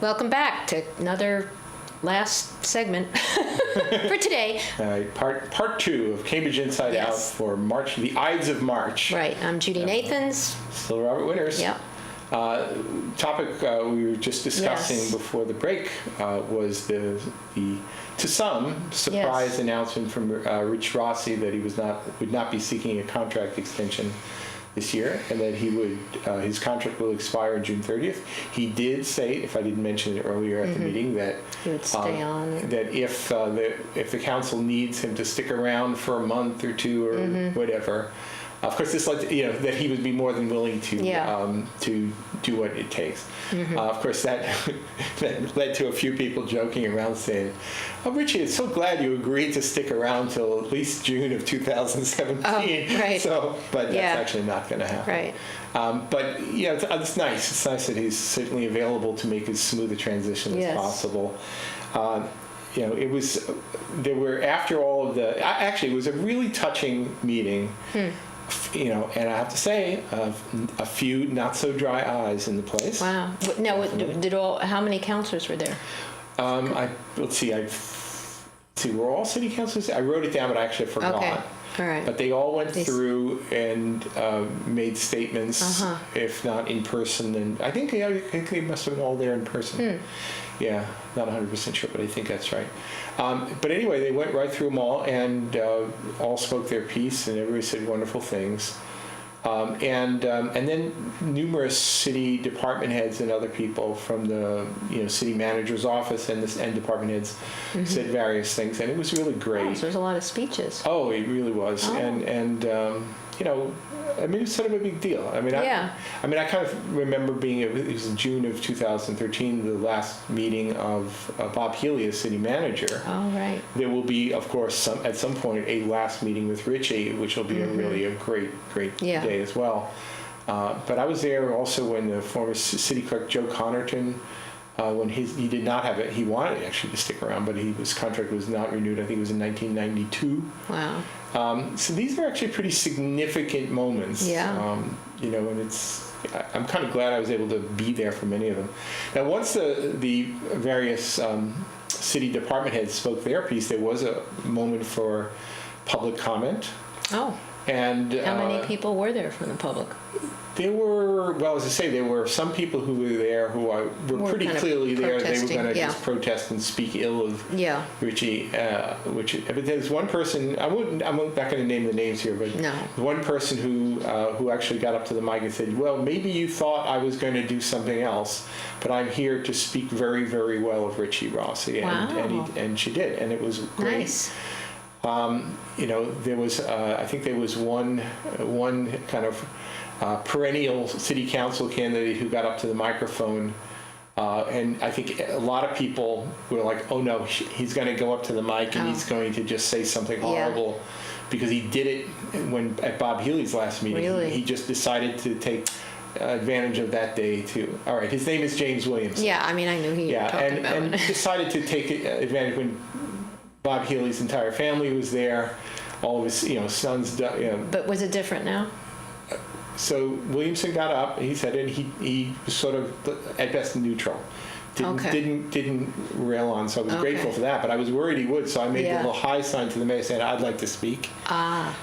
Welcome back to another last segment for today. All right, part two of Cambridge Inside Out for March, the Ides of March. Right, I'm Judy Nathans. Still Robert Winters. Yep. Topic we were just discussing before the break was the to some surprise announcement from Rich Rossi that he would not be seeking a contract extension this year, and that he would his contract will expire on June 30th. He did say, if I didn't mention it earlier at the meeting, that he would stay on. That if the council needs him to stick around for a month or two or whatever, of course, this led to, that he would be more than willing to do what it takes. Of course, that led to a few people joking around saying, "Oh, Richie, I'm so glad you agreed to stick around till at least June of 2017." Oh, right. But that's actually not going to happen. Right. But it's nice. It's nice that he's certainly available to make as smooth a transition as possible. It was, there were, after all of the, actually, it was a really touching meeting. And I have to say, a few not so dry eyes in the place. Wow. Now, how many councilors were there? Let's see, were all city councilors? I wrote it down, but I actually forgot. Okay. All right. But they all went through and made statements, if not in person. And I think they must have been all there in person. Yeah, not 100% sure, but I think that's right. But anyway, they went right through them all and all spoke their piece, and everybody said wonderful things. And then numerous city department heads and other people from the city manager's office and department heads said various things, and it was really great. Oh, so there's a lot of speeches. Oh, it really was, it's sort of a big deal. I kind of remember it was in June of 2013, the last meeting of Bob Healy as city manager. Oh, right. There will be, of course, at some point, a last meeting with Richie, which will be really a great day as well. But I was there also when the former city clerk, Joe Connerton, when he did not have it, he wanted actually to stick around, but his contract was not renewed. I think it was in 1992. Wow. So these are actually pretty significant moments. Yeah. And I'm kind of glad I was able to be there for many of them. Now, once the various city department heads spoke their piece, there was a moment for public comment. Oh. And how many people were there from the public? There were, as I say, there were some people who were there who were pretty clearly there. They were going to just protest and speak ill of Richie. But there's one person, I'm not going to name the names here, but one person who actually got up to the mic and said, "Well, maybe you thought I was going to do something else, but I'm here to speak very, very well of Richie Rossi." And she did, and it was great. Nice. There was, I think there was one kind of perennial city council candidate who got up to the microphone, and I think a lot of people were like, "Oh no, he's going to go up to the mic and he's going to just say something horrible," because he did it at Bob Healy's last meeting. Really? He just decided to take advantage of that day too. All right, his name is James Williams. Yeah, I knew he was talking about and decided to take advantage when Bob Healy's entire family was there, all of his sons. But was it different now? So Williamson got up, he said, and he was sort of at best neutral. Didn't rail on, so I was grateful for that. But I was worried he would, so I made the little high sign to the mayor saying, "I'd like to speak."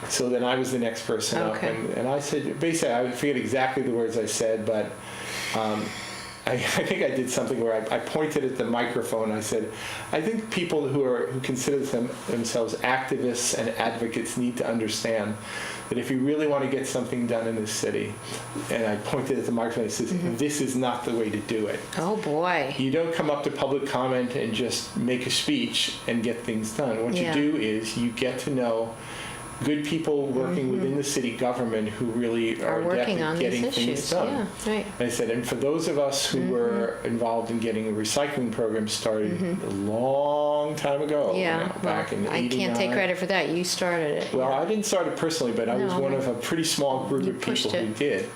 So then I was the next person up, and I said, basically, I forget exactly the words I said, but I think I did something where I pointed at the microphone. I said, "I think people who consider themselves activists and advocates need to understand that if you really want to get something done in this city," and I pointed at the microphone and said, "This is not the way to do it." Oh boy! You don't come up to public comment and just make a speech and get things done. What you do is you get to know good people working within the city government who really are working on getting these things done. Yeah, right. And I said, and for those of us who were involved in getting a recycling program started a long time ago, back in 89. I can't take credit for that. You started it. Well, I didn't start it personally, but I was one of a pretty small group of people who did.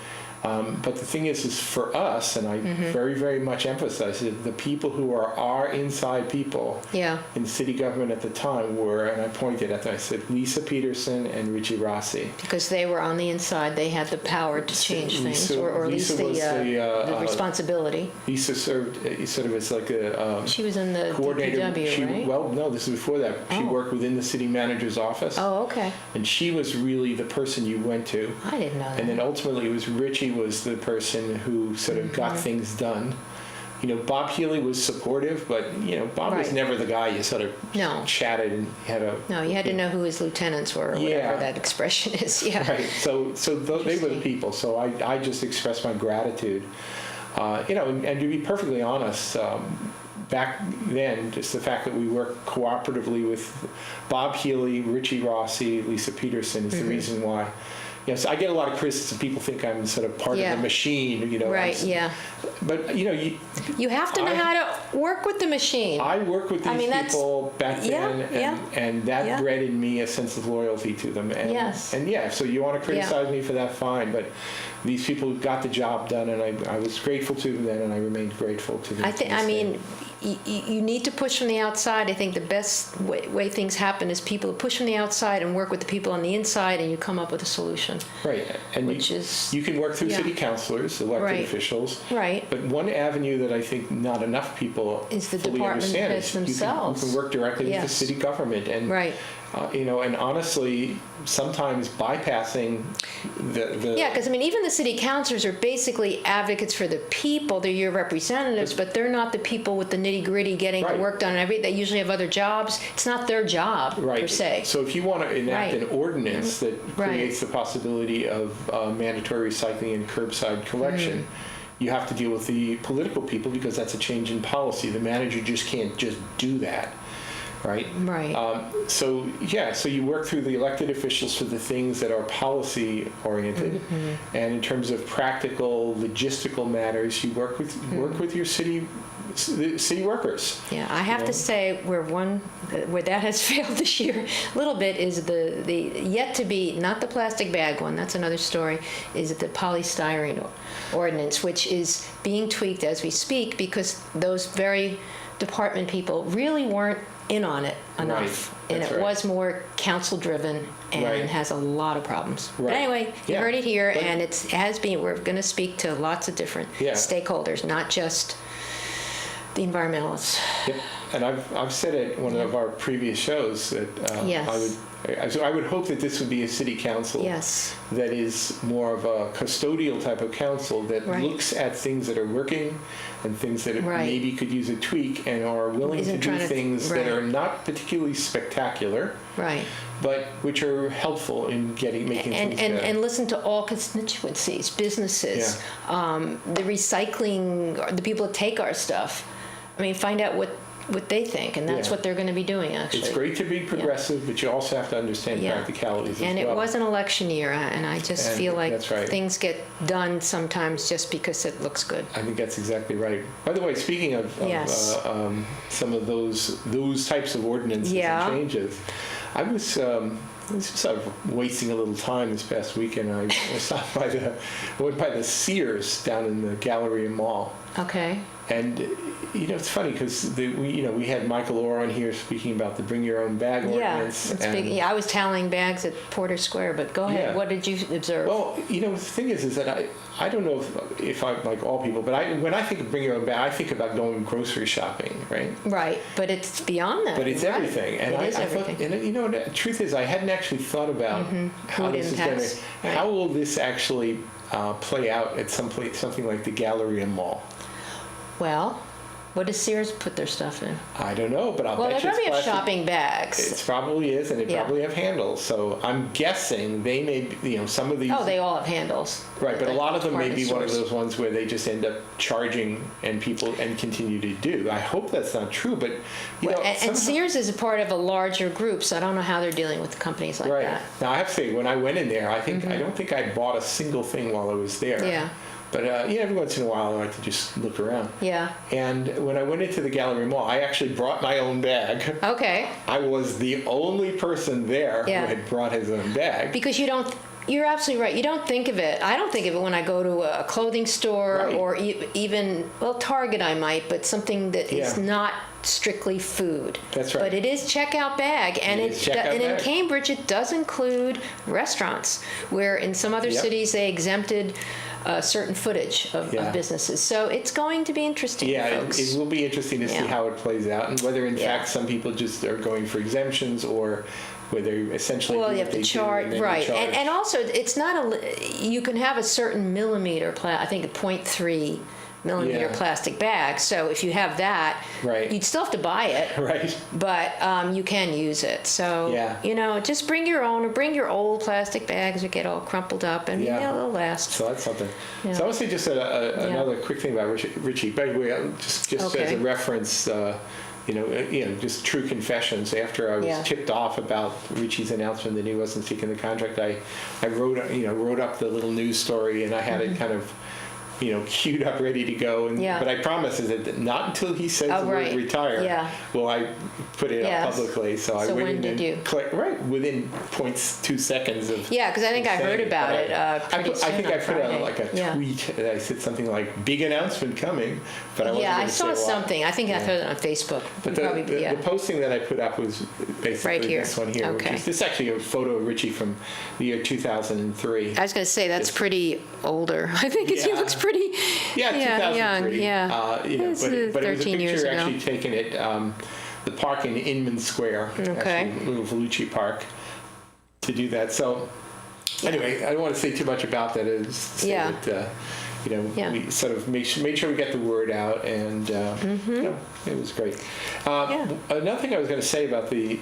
But the thing is for us, and I very, very much emphasize it, the people who are our inside people in city government at the time were, and I pointed at them, I said, Lisa Peterson and Richie Rossi. Because they were on the inside, they had the power to change things, or at least the responsibility. Lisa served sort of as like a she was in the coordinator. DPW, right? Well, no, this is before that. She worked within the city manager's office. Oh, okay. And she was really the person you went to. I didn't know that. And then ultimately it was Richie was the person who sort of got things done. Bob Healy was supportive, but Bob was never the guy you sort of chatted and had a. No, you had to know who his lieutenants were, or whatever that expression is. Yeah. Right. So they were the people. So I just expressed my gratitude. And to be perfectly honest, back then, just the fact that we worked cooperatively with Bob Healy, Richie Rossi, Lisa Peterson is the reason why. So I get a lot of criticism. People think I'm sort of part of the machine, Right, But, you have to know how to work with the machine. I worked with these people back then, and that bred in me a sense of loyalty to them. And, so you want to criticize me for that, fine. But these people got the job done, and I was grateful to them then, and I remained grateful to them. You need to push from the outside. I think the best way things happen is people push from the outside and work with the people on the inside, and you come up with a solution. Right, and you can work through city councilors, elected officials. Right. But one avenue that I think not enough people is the fully department understand heads is themselves. You can work directly with the city government, and and honestly, sometimes bypassing the because even the city councilors are basically advocates for the people. They're your representatives, but they're not the people with the nitty gritty getting the work done. And they usually have other jobs. It's not their job per se. So if you want to enact an ordinance that creates the possibility of mandatory recycling and curbside collection, you have to deal with the political people because that's a change in policy. The manager just can't just do that. Right. So you work through the elected officials for the things that are policy oriented, and in terms of practical logistical matters, you work with your city workers. Yeah, I have to say where that has failed this year a little bit is the yet to be, not the plastic bag one, that's another story, is the polystyrene ordinance, which is being tweaked as we speak because those very department people really weren't in on it enough. And it was more council driven and has a lot of problems. But anyway, you heard it here, and we're going to speak to lots of different stakeholders, not just the environmentalists. Yep. And I've said at one of our previous shows that I would hope that this would be a city council that is more of a custodial type of council that looks at things that are working and things that maybe could use a tweak and are willing to do things that are not particularly spectacular, but which are helpful in making things better. And listen to all constituencies, businesses, the recycling, the people that take our stuff. Find out what they think, and that's what they're going to be doing, actually. It's great to be progressive, but you also have to understand practicalities as well. And it was an election year, and I just feel like things get done sometimes just because it looks good. I think that's exactly right. By the way, speaking of some of those types of ordinances and changes, I was sort of wasting a little time this past weekend. I went by the Sears down in the Galleria Mall. Okay. And it's funny because we had Michael Orr on here speaking about the bring your own bag ordinance. I was tallying bags at Porter Square, but go ahead. What did you observe? Well, the thing is that I don't know if I'm like all people, but when I think of bring your own bag, I think about going grocery shopping, right? Right, but it's beyond that. But it's everything, and it is everything. Thought, the truth is, I hadn't actually thought about how this is going to. How will this actually play out at something like the Galleria Mall? Well, what does Sears put their stuff in? I don't know, but I'll bet they probably have shopping bags. It probably is, and they probably have handles. So I'm guessing they may be, some of these... Oh, they all have handles. Right, but a lot of them may be one of those ones where they just end up charging and continue to do. I hope that's not true, but, and Sears is a part of a larger group, so I don't know how they're dealing with companies like that. Now, I have to say, when I went in there, I don't think I bought a single thing while I was there. Yeah. But every once in a while, I like to just look around. Yeah. And when I went into the Galleria Mall, I actually brought my own bag. Okay. I was the only person there who had brought his own bag. Because you don't You're absolutely right. You don't think of it. I don't think of it when I go to a clothing store Right. or even, well, Target I might, but something that is Yeah. not strictly food. That's right. But it is checkout bag, and It is checkout and in bag. Cambridge it does include restaurants, where in some other Yep. cities they exempted certain footage of businesses. So it's going to be interesting, folks. It will be interesting to see how it plays out, and whether in Yeah. fact some people just are going for exemptions, or whether essentially Well, do you have what to they do chart, and then right? charge. And also, it's not you can have a certain millimeter, I think a 0.3 millimeter Yeah. plastic bag. So if you have that, Right. you'd still have to buy it, Right. but you can use it. So, just bring your own, or bring your old plastic bags that get all crumpled up, and they'll last. So that's something. Yeah. So I want to say just another quick thing about Richie. By the way, just Okay. as a reference, just true confessions. After I was tipped off about Richie's announcement that he wasn't seeking the contract, I wrote up the little news story, and I had it kind of queued up, ready to go. But I promise is that not until he says the word retire will I put it up publicly. So I went when in did and you? clicked within 0.2 seconds of. Yeah, because I think I heard about it pretty soon I think on I put Friday. out a tweet that I said something like "big announcement coming," but I wasn't I going to say saw what. something. I think I put it on Facebook. But the posting that I put up was basically Right here. this one here. Okay. This is actually a photo of Richie from the year 2003. I was going to say that's pretty older. I think he looks pretty. Yeah, 2003. Yeah. But it was a 13 years picture ago. actually taken at the park in Inman Square, Okay. actually, Little Volucci Park, to do that. So anyway, I don't want to say too much about that. Is say that, we sort of made sure we get the word out, and it was great. Another thing I was going to say about the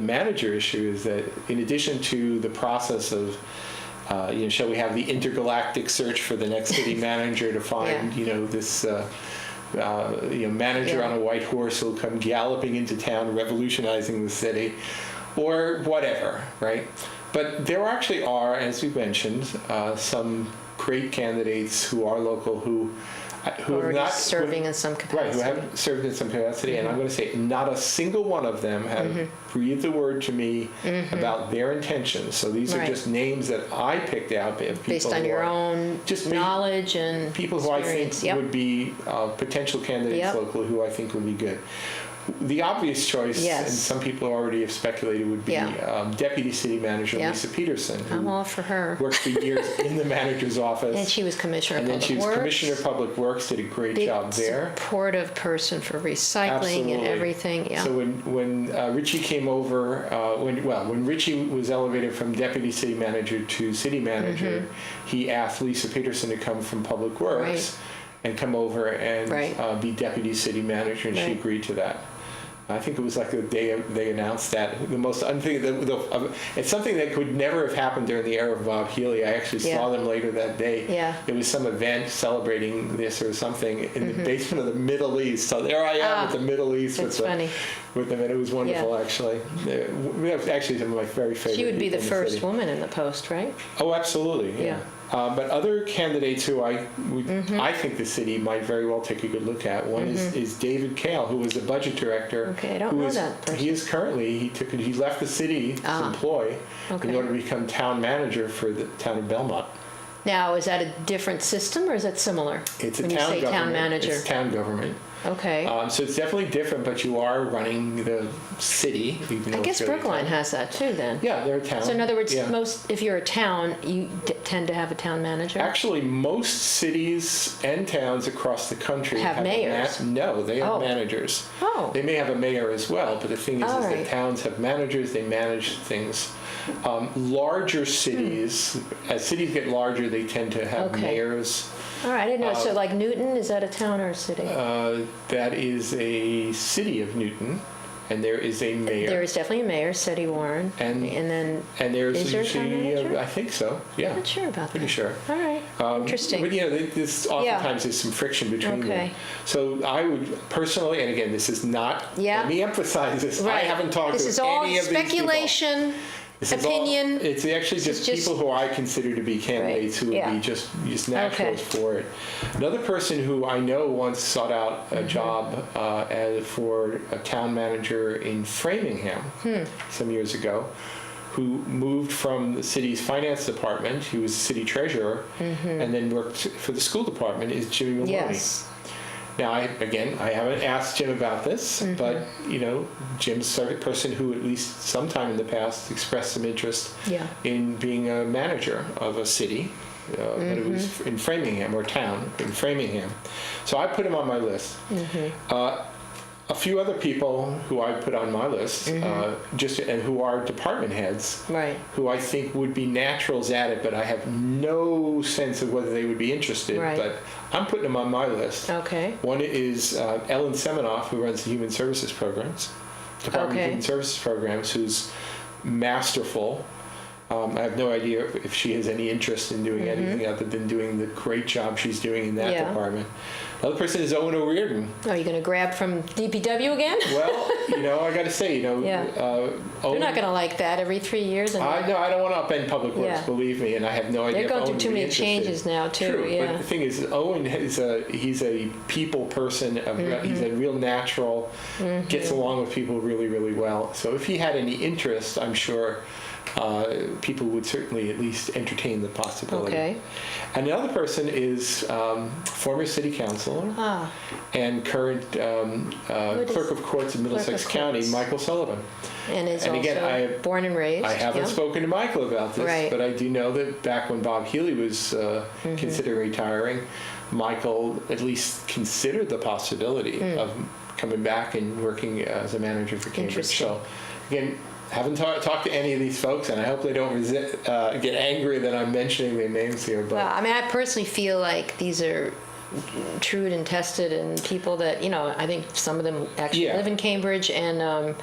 manager issue is that in addition to the process of shall we have the intergalactic search for the next city manager to find this manager on a white horse who'll come galloping into town revolutionizing the city, or whatever, right? But there actually are, as we mentioned, some great candidates who are local who have not serving in some capacity. Right, who have served in some capacity, and I'm going to say not a single one of them have breathed a word to me about their intentions. So these are just names that I picked out of people based on your own knowledge and people who I experience. think would be potential candidates locally who I think would be good. The obvious choice, and some people already have speculated, would be Deputy City Manager Lisa Peterson, who I'm all for her. worked for years in the manager's office. And she was Commissioner of Public Works. And then she was Commissioner of Public Works, did a great job there. Supportive person for recycling and everything. Yeah. So when Richie came over, when Richie was elevated from Deputy City Manager to City Manager, he asked Lisa Peterson to come from Public Works and come over and be Deputy City Manager, and she agreed to that. I think it was like the day they announced that. The most it's something that could never have happened during the era of Bob Healy. I actually saw them later that day. Yeah. It was some event celebrating this or something in the basement of the Middle East. So there I am at the Middle East with them, and it was wonderful actually. That was actually some of my very favorite. She would be the first city. woman in the post, right? Oh, absolutely. Yeah. But other candidates who I think the city might very well take a good look at. One is David Kale, who was the budget director. Okay, I don't know that person. He is currently he left the city's employ in order to become town manager for the town of Belmont. Now, is that a different system or is it similar? It's a when town you say government. Town manager. It's town government. Okay. So it's definitely different, but you are running the city. I guess Brookline has that too, then. Yeah, they're a town. So in other words, if you're a town, you tend to have a town manager? Actually, most cities and towns across the country have mayors. No, they have managers. Oh. They may have a mayor as well, but the thing is that towns have managers. They manage things. Larger cities, as cities get larger, they tend to have mayors. All right, I didn't know. So like Newton, is that a town or a city? That is a city of Newton, and there is a mayor. There is definitely a mayor, City Warren, and there's is there a town manager? I think so. Yeah, I'm not sure about that. Pretty sure. All right, interesting. But this oftentimes there's some friction between them. So I would personally, and again, this is not. Let me emphasize this. I haven't talked to any of these people. This is all speculation. Opinion. It's actually just people who I consider to be candidates who would be just naturals for it. Another person who I know once sought out a job for a town manager in Framingham some years ago, who moved from the city's finance department, he was the city treasurer, and then worked for the school department, is Jimmy Maloney. Yes. Now, I haven't asked Jim about this, but, Jim's sort of person who at least sometime in the past expressed some interest in being a manager of a city, but it was in Framingham, or town, in Framingham. So I put him on my list. A few other people who I put on my list, and who are department heads, right, who I think would be naturals at it, but I have no sense of whether they would be interested. Right. But I'm putting them on my list. Okay. One is Ellen Seminoff, who runs the Human Services Programs, Department of Human Services Programs, who's masterful. I have no idea if she has any interest in doing anything other than doing the great job she's doing in that department. Another person is Owen O'Riordan. Are you going to grab from DPW again? Well, I got to say, Owen, you're not going to like that every 3 years. I don't want to upend public works, believe me, and I have no idea. They're going through too many changes now, too. True, but the thing is, Owen he's a people person. He's a real natural. Gets along with people really, really well. So if he had any interest, I'm sure people would certainly at least entertain the possibility. Okay. And the other person is former city councilor and current clerk of courts in Middlesex County, Michael Sullivan. And is also again, born and raised. I haven't spoken to Michael about this, but I do know that back when Bob Healy was considering retiring, Michael at least considered the possibility of coming back and working as a manager for Cambridge. So, again, haven't talked to any of these folks, and I hope they don't get angry that I'm mentioning their names here. But well, I mean, I personally feel like these are true and tested, and people that I think some of them actually live in Cambridge, and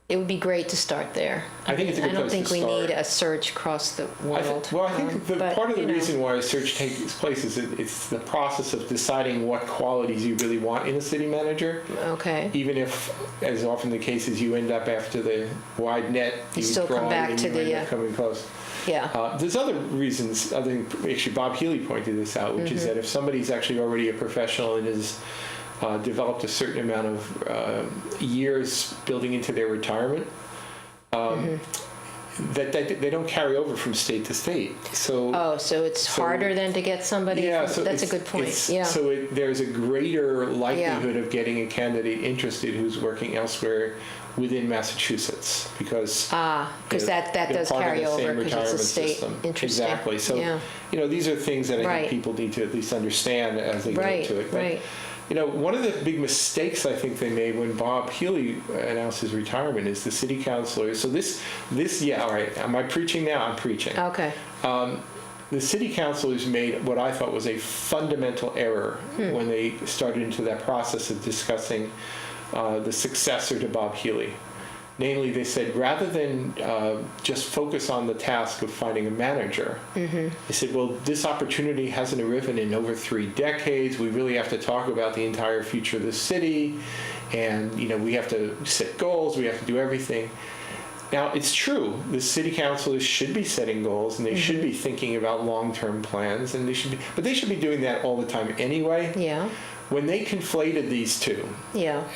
it would be great to start there. I think it's a good place to start. I don't think we need a search across the world. I think part of the reason why a search takes place is it's the process of deciding what qualities you really want in a city manager. Okay. Even if, as often the case is, you end up after the wide net, you still come back to the coming close. Yeah. There's other reasons. I think actually Bob Healy pointed this out, which is that if somebody's actually already a professional and is developed a certain amount of years building into their retirement, that they don't carry over from state to state. So it's harder than to get somebody. Yeah, so that's a good point. So there's a greater likelihood of getting a candidate interested who's working elsewhere within Massachusetts because that does carry over because it's a state. System. Interesting. Exactly. So these are things that I think people need to at least understand as they get into it. But, one of the big mistakes I think they made when Bob Healy announced his retirement is the city councilor. So all right. Am I preaching now? I'm preaching. Okay. The city councilors made what I thought was a fundamental error when they started into that process of discussing the successor to Bob Healy. Namely, they said rather than just focus on the task of finding a manager, they said, well, this opportunity hasn't arisen in over 3 decades. We really have to talk about the entire future of the city. And, we have to set goals. We have to do everything. Now, it's true. The city councilors should be setting goals, and they should be thinking about long-term plans. But they should be doing that all the time anyway. Yeah. When they conflated these two,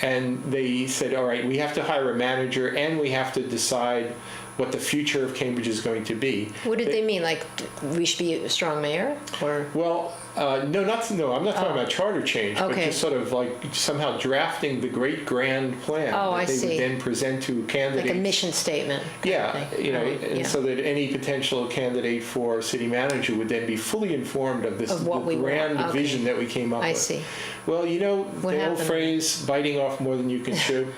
and they said, all right, we have to hire a manager and we have to decide what the future of Cambridge is going to be. What did they mean? Like we should be a strong mayor? Or? Well, I'm not talking about charter change, but just sort of like somehow drafting the great grand plan that they would then present to candidates. Like a mission statement. So that any potential candidate for city manager would then be fully informed of this grand vision that we came up with. I see. Well, the old phrase, biting off more than you can chew.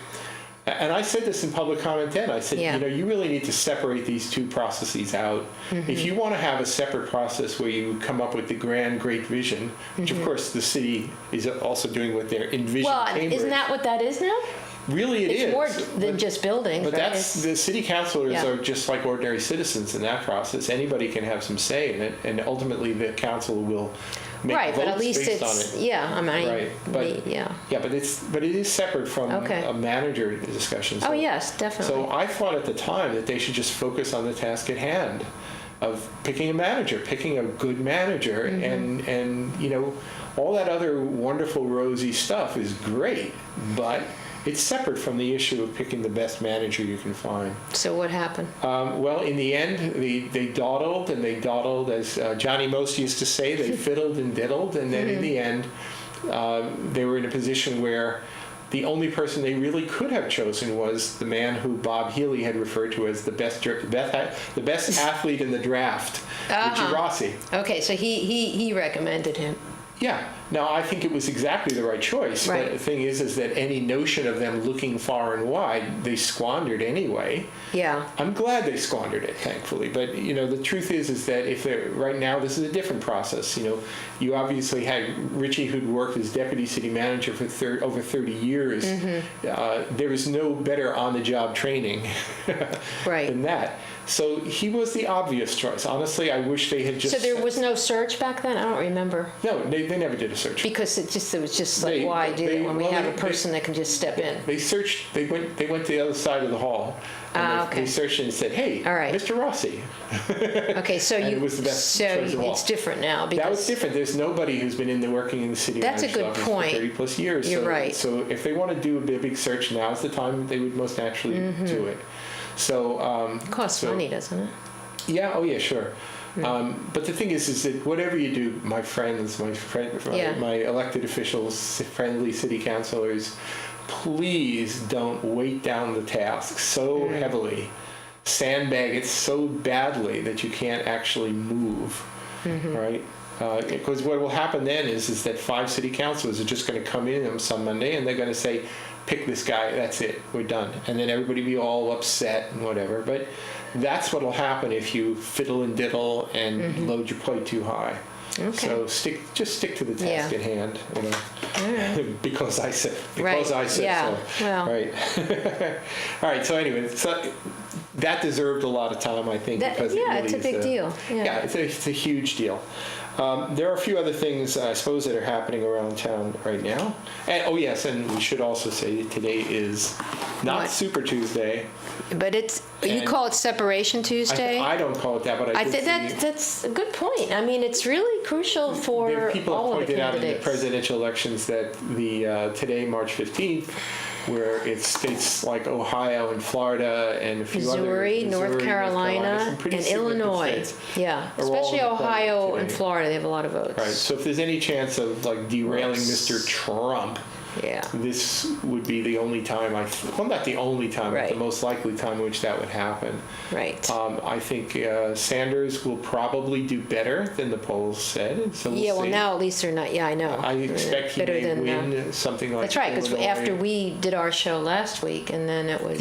And I said this in public comment then. I said, you really need to separate these two processes out. If you want to have a separate process where you come up with the grand, great vision, which of course the city is also doing with their envision Cambridge. Isn't that what that is now? Really, it's more than just buildings. But the city councilors are just like ordinary citizens in that process. Anybody can have some say in it, and ultimately the council will make votes but at least based on it. But it is separate from a manager discussion. So, yes, definitely. So I thought at the time that they should just focus on the task at hand of picking a manager, picking a good manager, and all that other wonderful rosy stuff is great, but it's separate from the issue of picking the best manager you can find. So what happened? Well, in the end, they dawdled and they dawdled, as Johnny Most used to say, they fiddled and diddled, and then in the end, they were in a position where the only person they really could have chosen was the man who Bob Healy had referred to as the best athlete in the draft, Richie Rossi. Okay, so he recommended him. Yeah. Now, I think it was exactly the right choice. Right. But the thing is that any notion of them looking far and wide, they squandered anyway. Yeah. I'm glad they squandered it, thankfully. But, the truth is that if they're, right now, this is a different process. You obviously had Richie, who'd worked as deputy city manager for over 30 years. There was no better on-the-job training than that. So he was the obvious choice. Honestly, I wish they had just... So there was no search back then? I don't remember. No, they never did a search. Because it was just like, why do it when we have a person that can just step in? They searched, they went to the other side of the hall. And they searched and said, hey, all right. Mr. Rossi. Okay, so it was the best choice of all. It's different now. Because that was different. There's nobody who's been working in the city that's a good point. For 30 plus years. You're right. So if they want to do a big search, now's the time they would most naturally do it. So it costs money, doesn't it? Yeah. Oh, yeah. Sure. But the thing is that whatever you do, my friends, my elected officials, friendly city councilors, please don't weight down the task so heavily, sandbag it so badly that you can't actually move, right? Because what will happen then is that 5 city councilors are just going to come in on some Monday and they're going to say, pick this guy, that's it, we're done. And then everybody will be all upset and whatever. But that's what will happen if you fiddle and diddle and load your plate too high. Okay. So just stick to the task at hand, right. because I said so. Well. Right. All right. So anyway, that deserved a lot of time, I think, because it's a big deal. Yeah, it's a huge deal. There are a few other things, I suppose, that are happening around town right now. And and we should also say that today is not Super Tuesday. But you call it Separation Tuesday? I don't call it that, but I think that's a good point. I mean, it's really crucial for people all of the candidates. People have pointed out in the presidential elections that today, March 15th, where it's states like Ohio and Florida and a few Missouri, North Carolina, and Illinois. Yeah, especially Ohio and Florida, they have a lot of votes. Right. So if there's any chance of derailing Mr. Trump, this would be the only time not the only time, but the most likely time in which that would happen. Right. I think Sanders will probably do better than the polls said. So we'll see. Well, now at least they're not. Yeah, I know. I expect he may win something like. That's right, because after we did our show last week, and then it was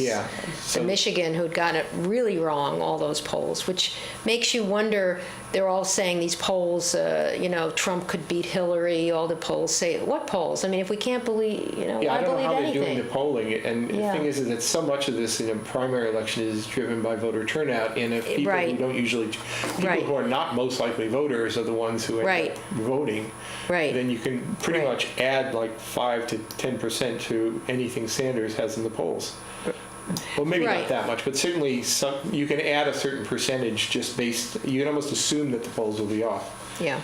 Michigan who'd gotten it really wrong, all those polls, which makes you wonder. They're all saying these polls, Trump could beat Hillary. All the polls say, what polls? I mean, if we can't believe, why believe anything? I don't know how they're doing the polling. And the thing is that so much of this in a primary election is driven by voter turnout. And if people who don't usually, who are not most likely voters are the ones who end up voting, then you can pretty much add 5 to 10% to anything Sanders has in the polls. Well, maybe not that much, but certainly you can add a certain percentage just based. You can almost assume that the polls will be off. Yeah.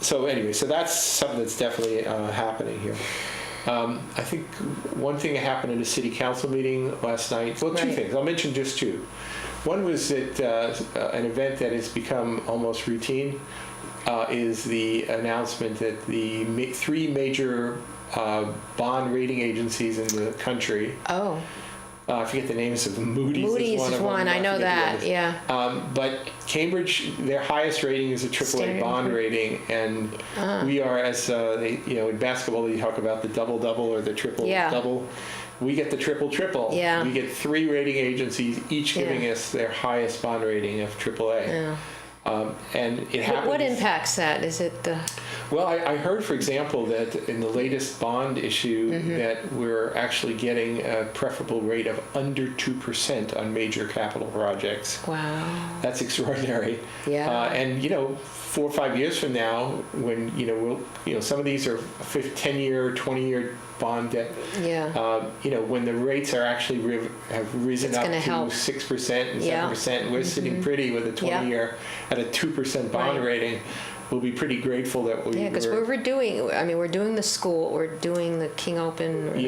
So anyway, that's something that's definitely happening here. I think one thing that happened in a city council meeting last night. Well, 2 things. I'll mention just 2. One was that an event that has become almost routine is the announcement that the 3 major bond rating agencies in the country. Oh. I forget the names of them. Moody's is one. I know that. Yeah. But Cambridge, their highest rating is a AAA bond rating, and we are, as in basketball, they talk about the double-double or the triple-double. We get the triple-triple. Yeah. We get 3 rating agencies, each giving us their highest bond rating of AAA. Yeah. And it happens. What impacts that? Is it the? Well, I heard, for example, that in the latest bond issue that we're actually getting a preferable rate of under 2% on major capital projects. Wow. That's extraordinary. Yeah. And 4 or 5 years from now, when some of these are 10-year, 20-year bond debt. Yeah. When the rates are actually have risen up to 6% and 7%, and we're sitting pretty with a 20-year at a 2% bond rating. we'll be pretty grateful that we. Yeah, because we're doing the school, we're doing the King Open.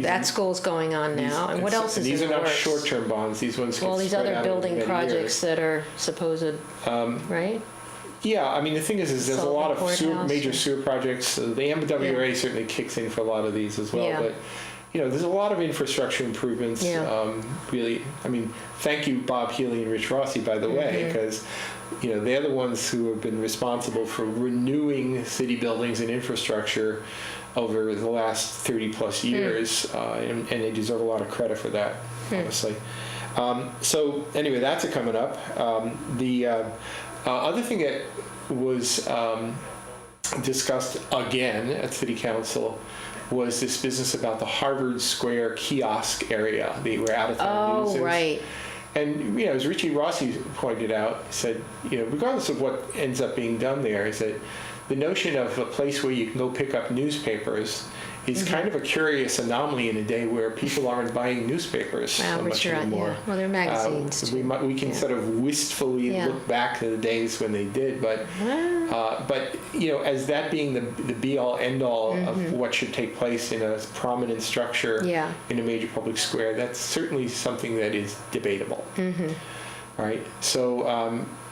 That school's going on now. And what else is these in are the not works? short-term bonds. These ones. Well, these other building projects that are supposed, right? Yeah, I mean, the thing is there's a lot of major sewer projects. The MWRA certainly kicks in for a lot of these as well. Yeah. But, there's a lot of infrastructure improvements. Yeah. Really, I mean, thank you, Bob Healy and Rich Rossi, by the way, because, they're the ones who have been responsible for renewing city buildings and infrastructure over the last 30 plus years, and they deserve a lot of credit for that, honestly. So anyway, that's coming up. The other thing that was discussed again at City Council was this business about the Harvard Square kiosk area, where out-of-town news is. Oh, right. And, as Richie Rossi pointed out, he said, regardless of what ends up being done there, is that the notion of a place where you can go pick up newspapers is kind of a curious anomaly in a day where people aren't buying newspapers so much anymore. Yeah. Well, they're magazines too. We can sort of wistfully look back to the days when they did, but as that being the be-all, end-all of what should take place in a prominent structure in a major public square, that's certainly something that is debatable. Right? So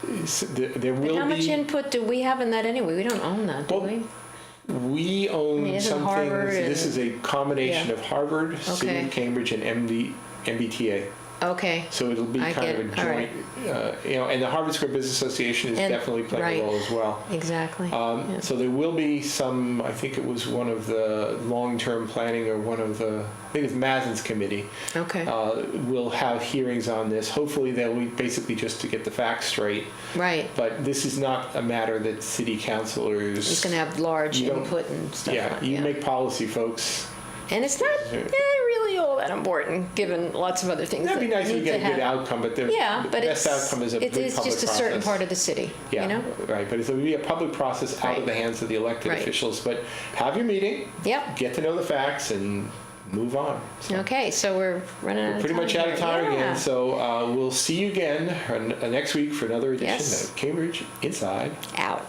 there will be... How much input do we have in that anyway? We don't own that, do we? We own some things. This is a combination of Harvard, City, Cambridge, and MBTA. Okay. So it'll be kind of a joint, and the Harvard Square Business Association is definitely playing a role as well. Exactly. So there will be some, I think it was one of the long-term planning or one of the, I think it's Mazin's committee. Okay. Will have hearings on this. Hopefully they'll be basically just to get the facts straight. Right. But this is not a matter that city councilors... It's going to have large input and stuff. Yeah, you make policy, folks. And it's not really all that important, given lots of other things. That'd be nice if we get a good outcome, but the best outcome is a good public process. It's just a certain part of the city, right, but it'll be a public process out of the hands of the elected officials. But have your meeting, get to know the facts, and move on. So. Okay, so we're running out of time. Pretty much out of time again, so we'll see you again next week for another edition of Cambridge Inside Out.